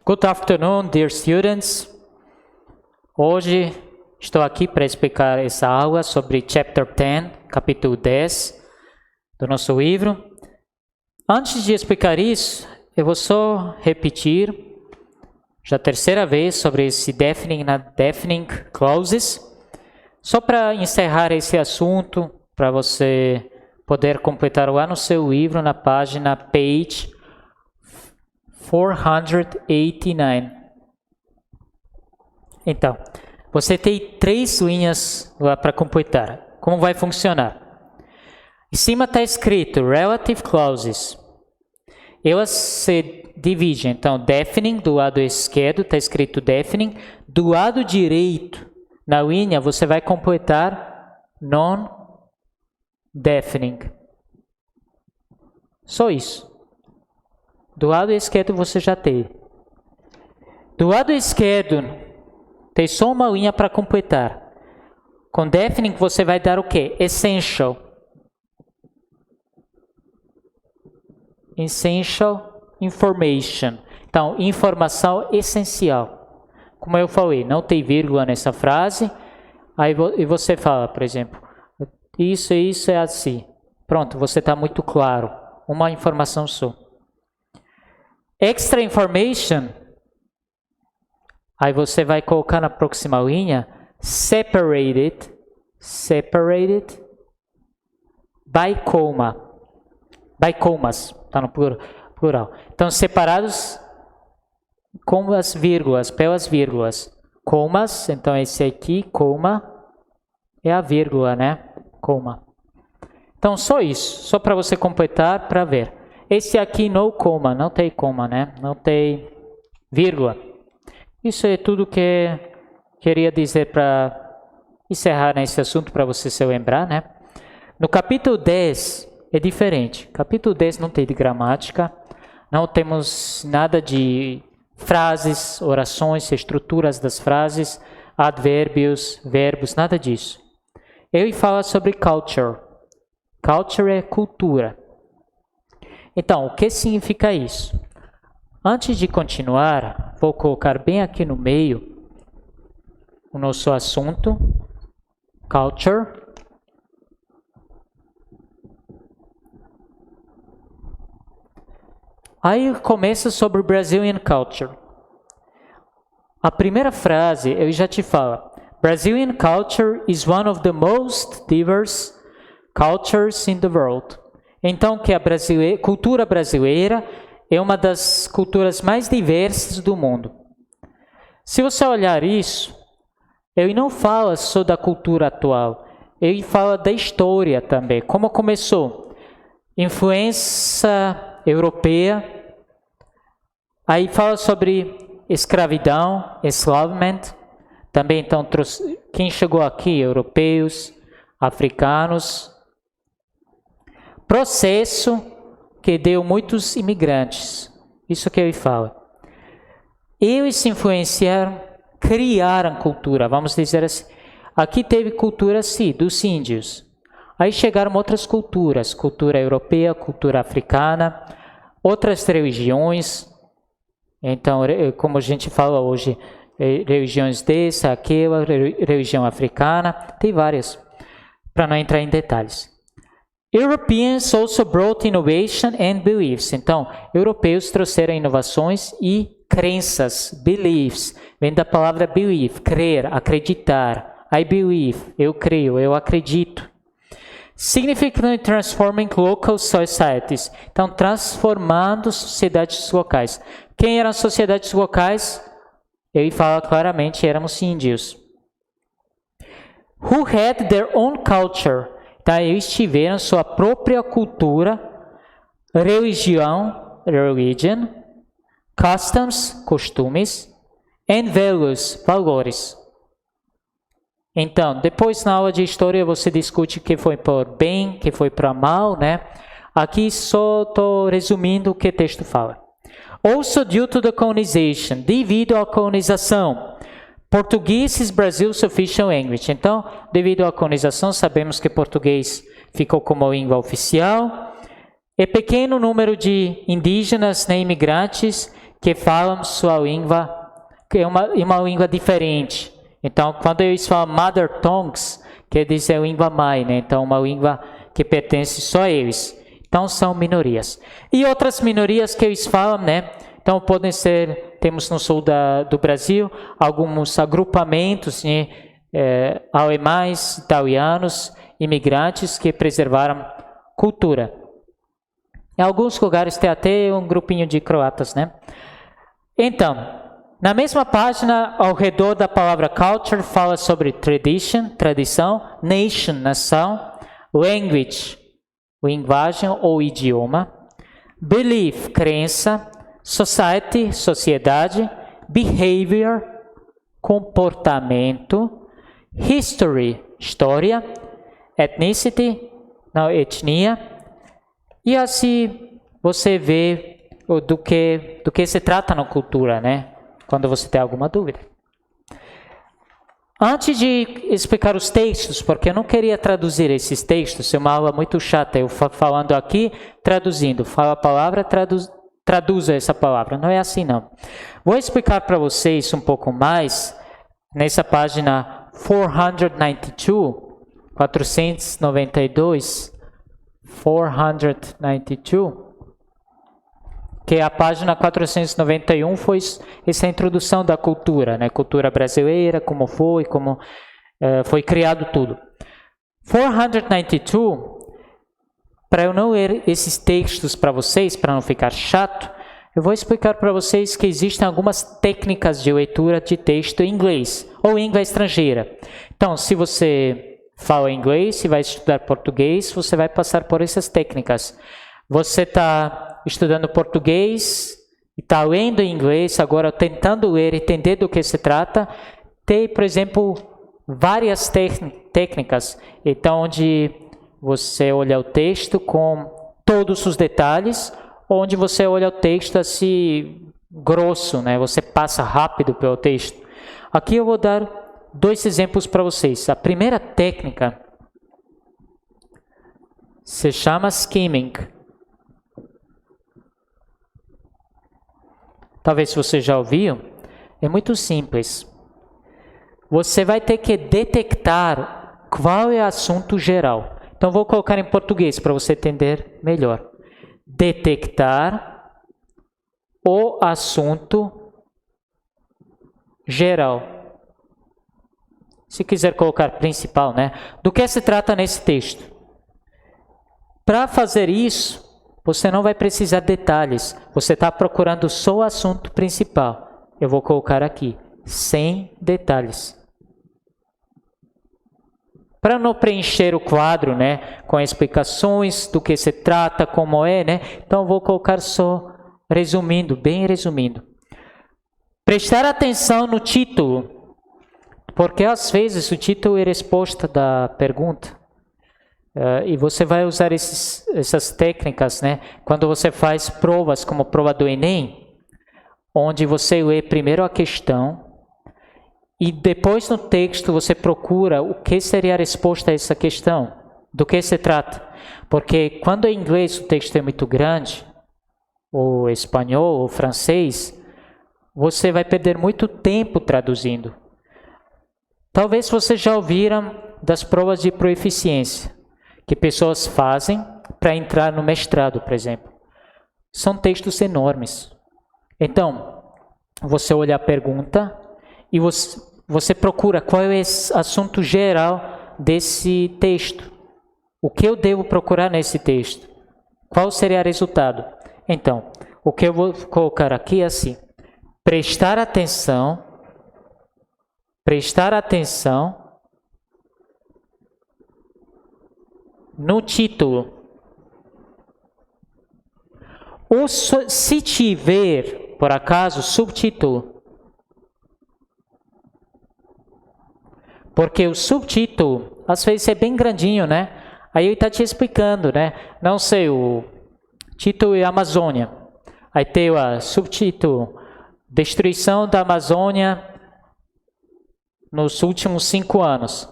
Good afternoon, dear students. Hoje estou aqui para explicar essa aula sobre Chapter 10, capítulo 10 do nosso livro. Antes de explicar isso, eu vou só repetir, já a terceira vez, sobre esse deafening clauses, só para encerrar esse assunto, para você poder completar lá no seu livro, na página page 489. Então, você tem 3 linhas lá para completar. Como vai funcionar? Em cima está escrito Relative Clauses. Elas se dividem. Então, deafening do lado esquerdo está escrito deafening. Do lado direito, na linha, você vai completar non-deafening. Só isso. Do lado esquerdo você já tem. Do lado esquerdo tem só uma linha para completar. Com deafening você vai dar o quê? Essential. Essential information. Então, informação essencial. Como eu falei, não tem vírgula nessa frase. Aí você fala, por exemplo, isso é assim. Pronto, você está muito claro. Uma informação só. Extra information, aí você vai colocar na próxima linha, separated by commas, tá no plural. Então, separados com as vírgulas, pelas vírgulas. Comas, então esse aqui, coma, é a vírgula, né? Coma. Então, só isso, só para você completar, para ver. Esse aqui no coma, não tem coma, né? Não tem vírgula. Isso é tudo que queria dizer para encerrar nesse assunto, para você se lembrar, né? No capítulo 10 é diferente. Capítulo 10 não tem de gramática, não temos nada de frases, orações, estruturas das frases, advérbios, verbos, nada disso. Ele fala sobre culture. Culture é cultura. Então, o que significa isso? Antes de continuar, vou colocar bem aqui no meio o nosso assunto, culture. Aí começa sobre Brazilian culture. A primeira frase, eu já te falo. Brazilian culture is one of the most diverse cultures in the world. Então, que a cultura brasileira é uma das culturas mais diversas do mundo. Se você olhar isso, ele não fala só da cultura atual, ele fala da história também. Como começou? Influência europeia. Aí fala sobre escravidão, enslavement. Também, então, quem chegou aqui? Europeus, africanos. Processo que deu muitos imigrantes. Isso que ele fala. Eles se influenciaram, criaram cultura, vamos dizer assim. Aqui teve cultura, sim, dos índios. Aí chegaram outras culturas. Cultura europeia, cultura africana, outras religiões. Então, como a gente fala hoje, religiões dessa, aquela, religião africana. Tem várias, para não entrar em detalhes. Europeans also brought innovation and beliefs. Então, europeus trouxeram inovações e crenças, beliefs. Vem da palavra belief, crer, acreditar. I believe, eu creio, eu acredito. Significantly transforming local societies. Então, transformando sociedades locais. Quem eram as sociedades locais? Ele fala claramente, éramos índios. Who had their own culture. Então, eles tiveram sua própria cultura, religion, customs, costumes, and values, valores. Então, depois na aula de história você discute o que foi por bem, o que foi para mal, né? Aqui só estou resumindo o que o texto fala. Also due to the colonization, devido à colonização. Português is Brazil's official language. Então, devido à colonização, sabemos que português ficou como língua oficial. E pequeno número de indígenas, né, imigrantes, que falam sua língua, que é uma língua diferente. Então, quando eles falam mother tongues, quer dizer língua mãe, né? Então, uma língua que pertence só a eles. Então, são minorias. E outras minorias que eles falam, né? Então, podem ser, temos no sul do Brasil, alguns agrupamentos, né? Alemães, italianos, imigrantes que preservaram cultura. Em alguns lugares tem até um grupinho de croatas, né? Então, na mesma página, ao redor da palavra culture, fala sobre tradition, tradição, nation, nação, language, linguagem ou idioma, belief, crença, society, sociedade, behavior, comportamento, history, história, ethnicity, não, etnia, e assim você vê do que se trata na cultura, né? Quando você tem alguma dúvida. Antes de explicar os textos, porque eu não queria traduzir esses textos, é uma aula muito chata, eu falando aqui, traduzindo, falo a palavra, traduzo essa palavra, não é assim não. Vou explicar para vocês um pouco mais, nessa página 492, que a página 491 foi essa introdução da cultura, né? Cultura brasileira, como foi criado tudo. 492, para eu não ler esses textos para vocês, para não ficar chato, eu vou explicar para vocês que existem algumas técnicas de leitura de texto em inglês ou língua estrangeira. Então, se você fala inglês, se vai estudar português, você vai passar por essas técnicas. Você está estudando português, está lendo em inglês, agora tentando ler e entender do que se trata. Tem, por exemplo, várias técnicas, então, onde você olha o texto com todos os detalhes, onde você olha o texto assim, grosso, né? Você passa rápido pelo texto. Aqui eu vou dar 2 exemplos para vocês. A primeira técnica se chama skimming. Talvez você já ouviu. É muito simples. Você vai ter que detectar qual é o assunto geral. Então, vou colocar em português para você entender melhor. Detectar o assunto geral. Se quiser colocar principal, né? Do que se trata nesse texto? Para fazer isso, você não vai precisar de detalhes. Você está procurando só o assunto principal. Eu vou colocar aqui, sem detalhes. Para não preencher o quadro, né, com explicações do que se trata, como é, né? Então, eu vou colocar só resumindo, bem resumindo. Prestar atenção no título, porque às vezes o título é resposta da pergunta. E você vai usar essas técnicas, né? Quando você faz provas, como prova do Enem, onde você lê primeiro a questão e depois no texto você procura o que seria a resposta a essa questão, do que se trata. Porque quando em inglês o texto é muito grande, ou espanhol, ou francês, você vai perder muito tempo traduzindo. Talvez vocês já ouviram das provas de proeficiência, que pessoas fazem para entrar no mestrado, por exemplo. São textos enormes. Então, você olha a pergunta e você procura qual é o assunto geral desse texto. O que eu devo procurar nesse texto? Qual seria o resultado? Então, o que eu vou colocar aqui é assim. Prestar atenção no título. Ou se tiver, por acaso, subtítulo. Porque o subtítulo, às vezes, é bem grandinho, né? Aí ele está te explicando, né? Não sei, o título é Amazônia. Aí tem o subtítulo, Destruição da Amazônia nos últimos 5 anos.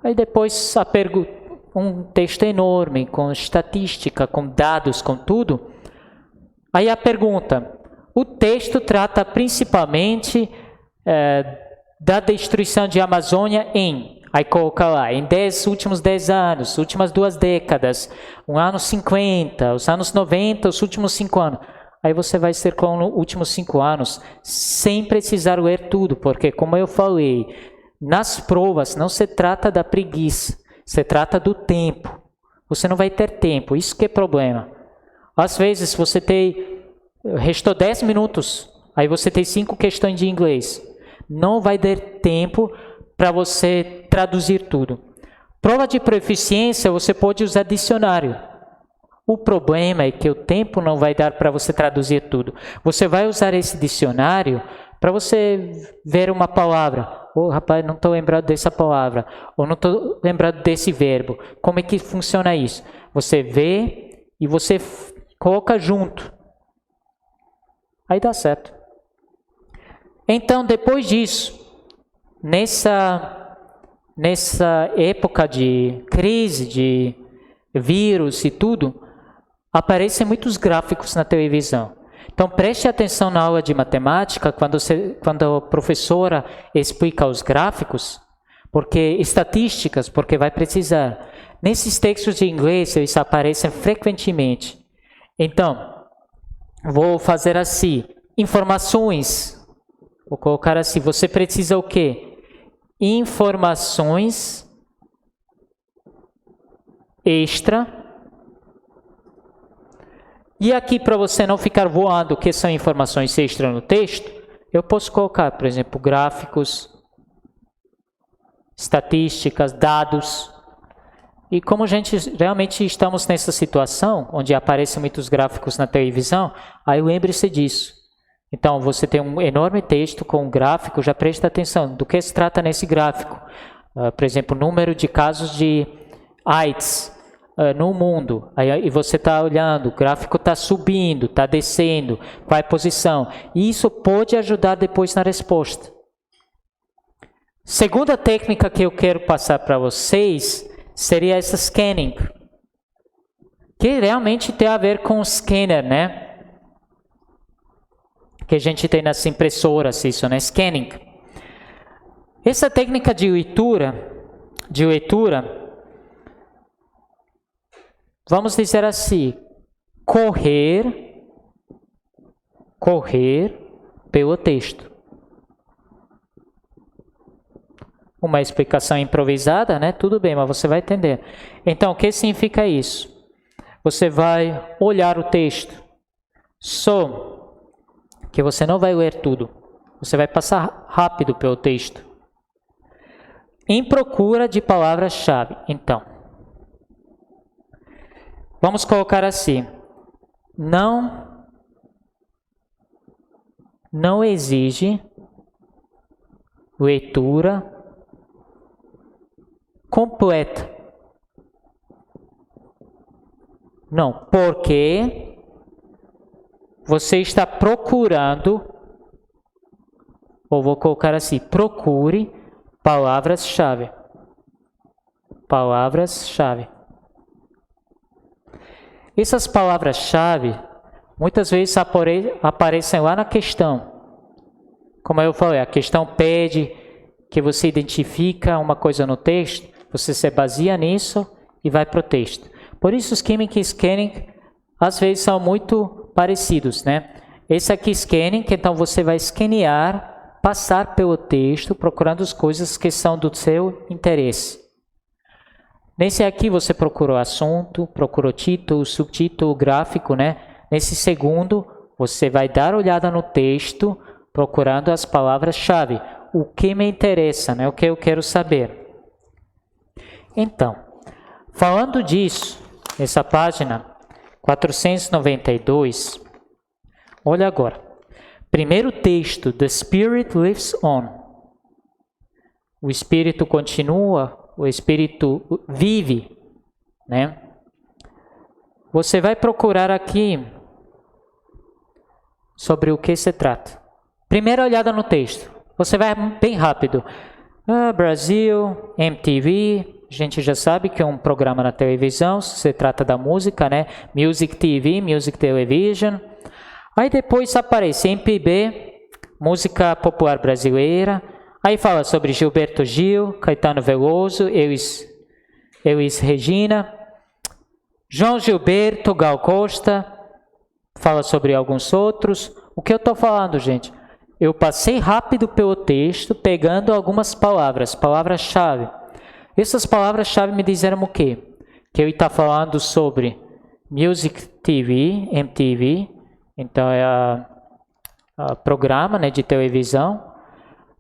Aí depois um texto enorme, com estatística, com dados, com tudo. Aí a pergunta, O texto trata principalmente da destruição de Amazônia aí coloca lá, em últimos 10 anos, últimas 2 décadas, o ano 50, os anos 90, os últimos 5 anos. Aí você vai ser com os últimos 5 anos, sem precisar ler tudo, porque, como eu falei, nas provas não se trata da preguiça, se trata do tempo. Você não vai ter tempo, isso que é problema. Às vezes você restou 10 minutos, aí você tem 5 questões de inglês. Não vai ter tempo para você traduzir tudo. Prova de proficiência, você pode usar dicionário. O problema é que o tempo não vai dar para você traduzir tudo. Você vai usar esse dicionário para você ver uma palavra. Rapaz, não estou lembrado dessa palavra. Ou não estou lembrado desse verbo. Como é que funciona isso? Você vê e você coloca junto. Aí dá certo. Então, depois disso, nessa época de crise, de vírus e tudo, aparecem muitos gráficos na televisão. Então, preste atenção na aula de matemática, quando a professora explica os gráficos, estatísticas, porque vai precisar. Nesses textos de inglês, eles aparecem frequentemente. Então, vou fazer assim, informações. Vou colocar assim, você precisa o quê? Informações extra. E aqui, para você não ficar voando o que são informações extra no texto, eu posso colocar, por exemplo, gráficos, estatísticas, dados. E como a gente realmente estamos nessa situação, onde aparecem muitos gráficos na televisão, aí lembre-se disso. Então, você tem um enorme texto com um gráfico, já presta atenção do que se trata nesse gráfico. Por exemplo, número de casos de AIDS no mundo. Aí você está olhando, o gráfico está subindo, está descendo, qual é a posição. E isso pode ajudar depois na resposta. Segunda técnica que eu quero passar para vocês seria essa scanning, que realmente tem a ver com o scanner, né? Que a gente tem nas impressoras, isso, né? Scanning. Essa técnica de leitura, vamos dizer assim, correr pelo texto. Uma explicação improvisada, né? Tudo bem, mas você vai entender. Então, o que significa isso? Você vai olhar o texto, só que você não vai ler tudo. Você vai passar rápido pelo texto. Em procura de palavras-chave. Então, vamos colocar assim. Não exige leitura completa. Não, porque você está procurando, ou vou colocar assim, procure palavras-chave. Palavras-chave. Essas palavras-chave, muitas vezes aparecem lá na questão. Como eu falei, a questão pede que você identifica uma coisa no texto, você se baseia nisso e vai para o texto. Por isso, skimming e scanning, às vezes, são muito parecidos, né? Esse aqui, scanning, então você vai escanear, passar pelo texto, procurando as coisas que são do seu interesse. Nesse aqui, você procurou assunto, procurou título, subtítulo, gráfico, né? Nesse segundo, você vai dar olhada no texto, procurando as palavras-chave. O que me interessa, né? O que eu quero saber. Então, falando disso, essa página 492, olha agora. Primeiro texto, The Spirit Lives On. O Espírito continua, o Espírito vive, né? Você vai procurar aqui sobre o que se trata. Primeira olhada no texto. Você vai bem rápido. Brasil, MTV, a gente já sabe que é um programa na televisão, se trata da música, né? Music TV, Music Television. Aí depois aparece MPB, música popular brasileira. Aí fala sobre Gilberto Gil, Caetano Veloso, Elis Regina, João Gilberto, Gal Costa. Fala sobre alguns outros. O que eu estou falando, gente? Eu passei rápido pelo texto, pegando algumas palavras-chave. Essas palavras-chave me disseram o quê? Que eu está falando sobre Music TV, MTV, então é a programa, né, de televisão.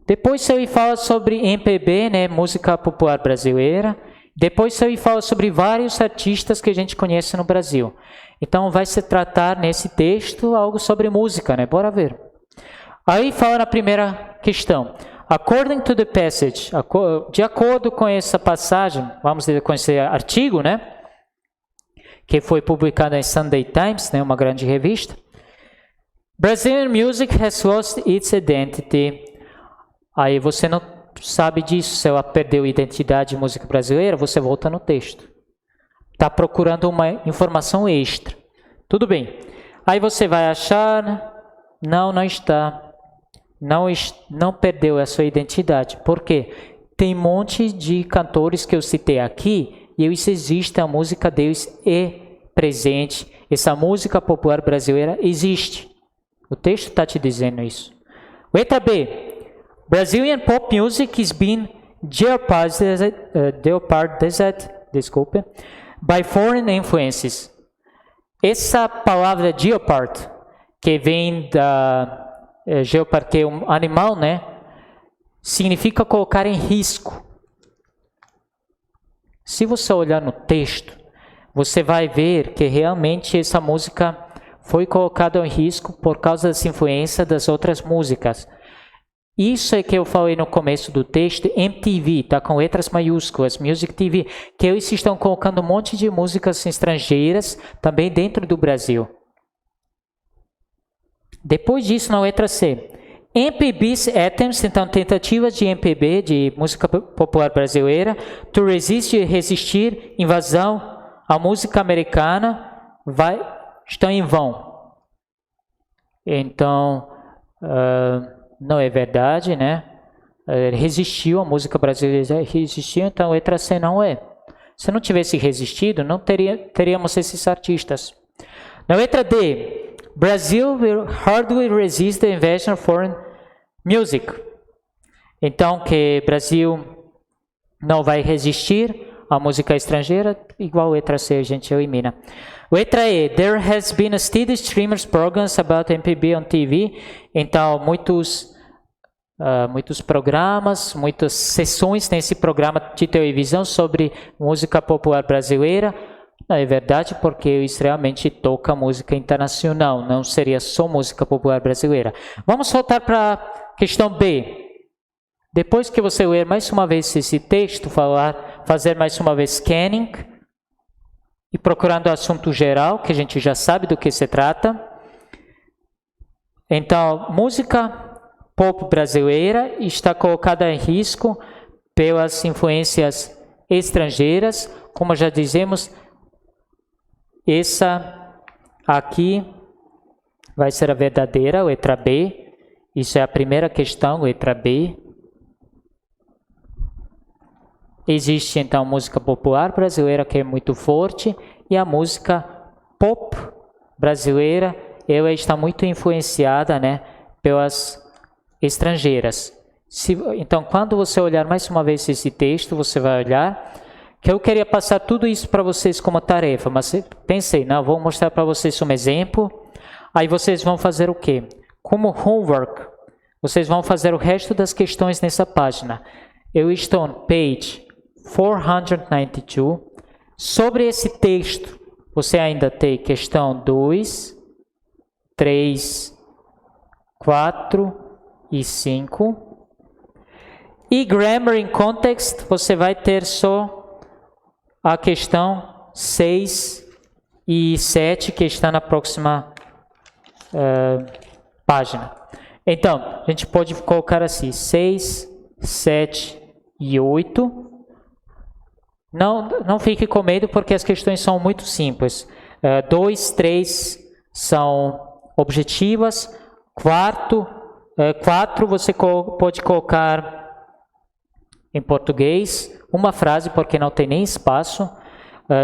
Depois ele fala sobre MPB, né, música popular brasileira. Depois ele fala sobre vários artistas que a gente conhece no Brasil. Então vai se tratar nesse texto algo sobre música, né? Bora ver. Aí fala na primeira questão. According to the passage, de acordo com essa passagem, vamos dizer, com esse artigo, né? Que foi publicado em Sunday Times, né? Uma grande revista. Brazilian music has lost its identity. Aí você não sabe disso, se ela perdeu a identidade de música brasileira, você volta no texto. Está procurando uma informação extra. Tudo bem. Aí você vai achar, não está. Não perdeu a sua identidade. Por quê? Tem um monte de cantores que eu citei aqui e eles existem, a música deles é presente. Essa música popular brasileira existe. O texto está te dizendo isso. Letra B. Brazilian pop music is being jeopardized, by foreign influences. Essa palavra jeopard, que vem da jeopard, que é um animal, né? Significa colocar em risco. Se você olhar no texto, você vai ver que realmente essa música foi colocada em risco por causa dessa influência das outras músicas. Isso é que eu falei no começo do texto, MTV, tá com letras maiúsculas, Music TV, que eles estão colocando um monte de músicas estrangeiras também dentro do Brasil. Depois disso, na letra C, MPB's attempts, então tentativas de MPB, de música popular brasileira, to resistir invasão à música americana, estão em vão. Então, não é verdade, né? Resistiu, a música brasileira resistiu, então a letra C não é. Se não tivesse resistido, não teríamos esses artistas. Na letra D, Brazil will hardly resist the invasion of foreign music. Então, que Brasil não vai resistir à música estrangeira, igual a letra C, a gente elimina. Letra E, there has been a steady streamers programs about MPB on TV. Então, muitos programas, muitas sessões nesse programa de televisão sobre música popular brasileira. Não é verdade, porque eles realmente tocam música internacional, não seria só música popular brasileira. Vamos voltar para a questão B. Depois que você ler mais uma vez esse texto, fazer mais uma vez scanning e procurando o assunto geral, que a gente já sabe do que se trata. Então, música pop brasileira está colocada em risco pelas influências estrangeiras. Como já dizemos, essa aqui vai ser a verdadeira, letra B. Isso é a primeira questão, letra B. Existe, então, música popular brasileira, que é muito forte, e a música pop brasileira, ela está muito influenciada, né, pelas estrangeiras. Então, quando você olhar mais uma vez esse texto, você vai olhar que eu queria passar tudo isso para vocês como tarefa, mas pensei, não, vou mostrar para vocês um exemplo, aí vocês vão fazer o quê? Como homework, vocês vão fazer o resto das questões nessa página. Eu estou no page 492. Sobre esse texto, você ainda tem questão 2, 3, 4 e 5. E Grammar in Context, você vai ter só a questão 6 e 7, que está na próxima página. Então, a gente pode colocar assim, 6, 7 e 8. Não fique com medo, porque as questões são muito simples. 2, 3 são objetivas. Quatro você pode colocar em português, uma frase, porque não tem nem espaço.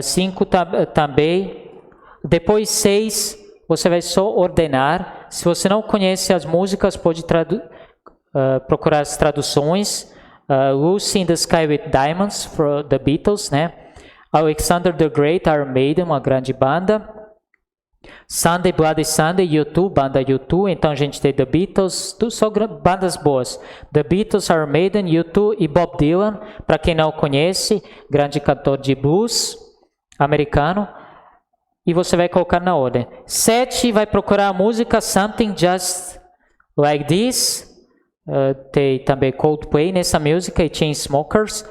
5 também. Depois 6, você vai só ordenar. Se você não conhece as músicas, pode procurar as traduções. Lucy in the Sky with Diamonds, for the Beatles, né? Alexander the Great, Iron Maiden, uma grande banda. Sunday, Bloody Sunday, U2, banda U2. Então a gente tem The Beatles, tudo só bandas boas. The Beatles, Iron Maiden, U2 e Bob Dylan. Para quem não conhece, grande cantor de blues americano. E você vai colocar na ordem. 7, vai procurar a música Something Just Like This. Tem também Coldplay nessa música e Chainsmokers.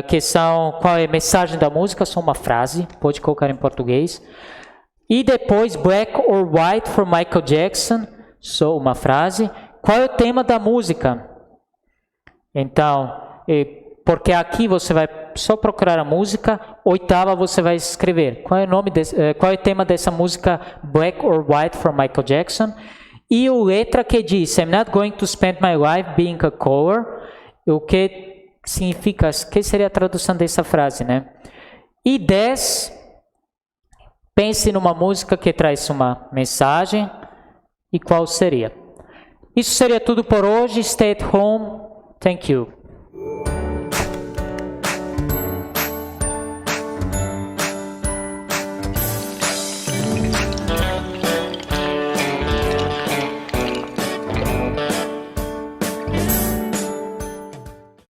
Que são, qual é a mensagem da música? Só uma frase, pode colocar em português. E depois Black or White for Michael Jackson, só uma frase. Qual é o tema da música? Então, porque aqui você vai só procurar a música, 8ª você vai escrever. Qual é o tema dessa música Black or White for Michael Jackson? E a letra que diz I'm not going to spend my life being a color. O que significa, que seria a tradução dessa frase, né? E 10, pense numa música que traz uma mensagem. E qual seria? Isso seria tudo por hoje. Stay at home. Thank you.